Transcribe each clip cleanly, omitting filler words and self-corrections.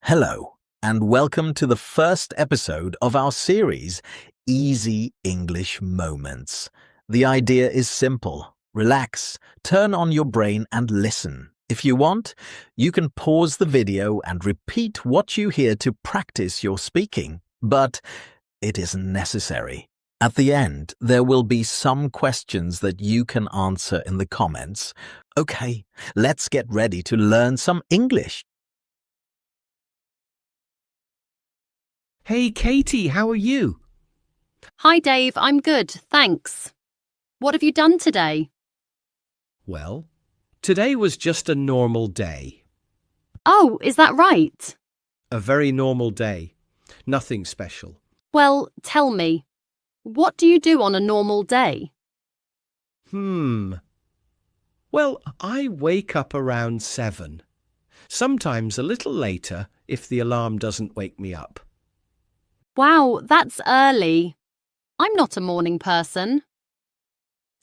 Hello, and welcome to the first episode of our series, Easy English Moments. The idea is simple. Relax, turn on your brain and listen. If you want, you can pause the video and repeat what you hear to practice your speaking, but it isn't necessary. At the end, there will be some questions that you can answer in the comments. Okay, let's get ready to learn some English. Hey, Katie, how are you? Hi, Dave. I'm good, thanks. What have you done today? Well, today was just a normal day. Oh, is that right? A very normal day. Nothing special. Well, tell me, what do you do on a normal day? Well, I wake up around 7. Sometimes a little later if the alarm doesn't wake me up. Wow, that's early. I'm not a morning person.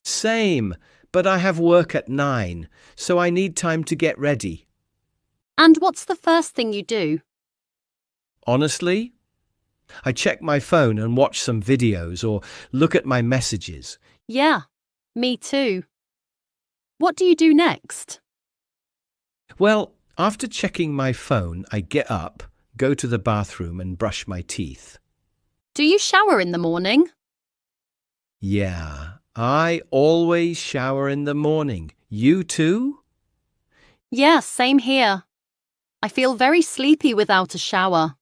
Same, but I have work at 9, so I need time to get ready. And what's the first thing you do? Honestly, I check my phone and watch some videos or look at my messages. Yeah, me too. What do you do next? Well, after checking my phone, I get up, go to the bathroom and brush my teeth. Do you shower in the morning? Yeah, I always shower in the morning. You too? Yeah, same here. I feel very sleepy without a shower.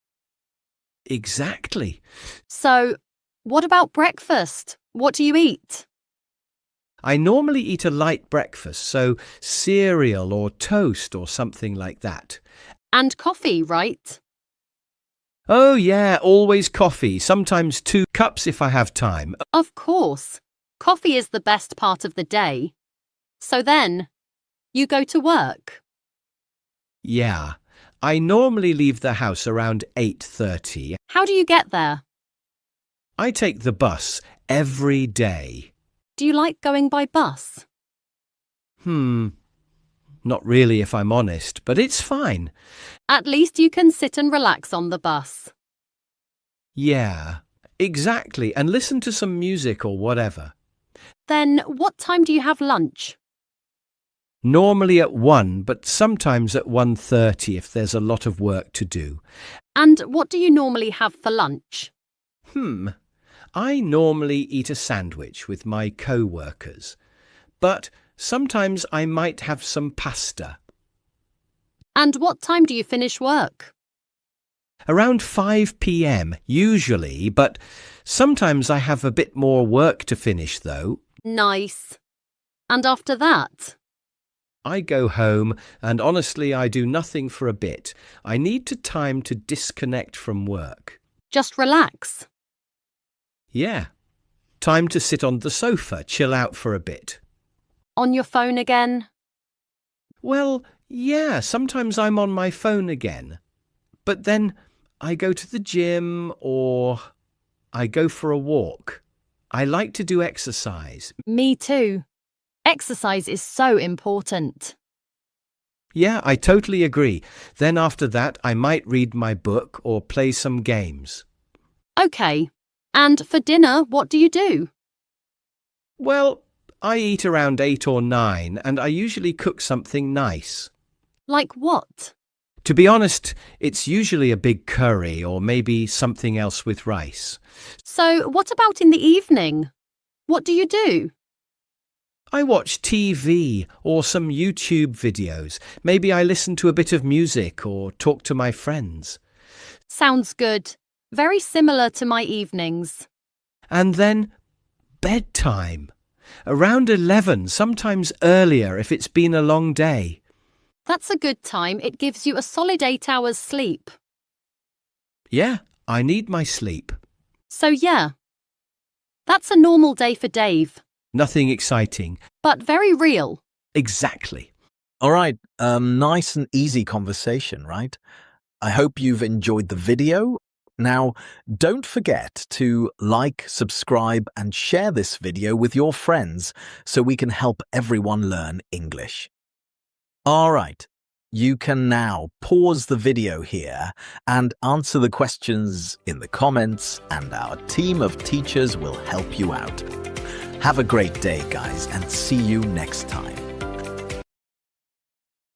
Exactly. So, what about breakfast? What do you eat? I normally eat a light breakfast, so cereal or toast or something like that. And coffee, right? Oh yeah, always coffee, sometimes 2 cups if I have time. Of course. Coffee is the best part of the day. So then, you go to work. Yeah, I normally leave the house around 8:30. How do you get there? I take the bus every day. Do you like going by bus? Not really if I'm honest, but it's fine. At least you can sit and relax on the bus. Yeah, exactly, and listen to some music or whatever. Then, what time do you have lunch? Normally at 1, but sometimes at 1:30 if there's a lot of work to do. And what do you normally have for lunch? I normally eat a sandwich with my co-workers, but sometimes I might have some pasta. And what time do you finish work? Around 5 p.m. usually, but sometimes I have a bit more work to finish though. Nice. And after that? I go home and honestly I do nothing for a bit. I need time to disconnect from work. Just relax. Yeah, time to sit on the sofa, chill out for a bit. On your phone again? Well, yeah, sometimes I'm on my phone again. But then I go to the gym or I go for a walk. I like to do exercise. Me too. Exercise is so important. Yeah, I totally agree. Then after that, I might read my book or play some games. Okay. And for dinner, what do you do? Well, I eat around 8 or 9 and I usually cook something nice. Like what? To be honest, it's usually a big curry or maybe something else with rice. So, what about in the evening? What do you do? I watch TV or some YouTube videos. Maybe I listen to a bit of music or talk to my friends. Sounds good. Very similar to my evenings. And then bedtime. Around 11, sometimes earlier if it's been a long day. That's a good time. It gives you a solid 8 hours sleep. Yeah, I need my sleep. So yeah, that's a normal day for Dave. Nothing exciting. But very real. Exactly. All right, nice and easy conversation, right? I hope you've enjoyed the video. Now, don't forget to like, subscribe, and share this video with your friends so we can help everyone learn English. All right. You can now pause the video here and answer the questions in the comments, and our team of teachers will help you out. Have a great day, guys, and see you next time.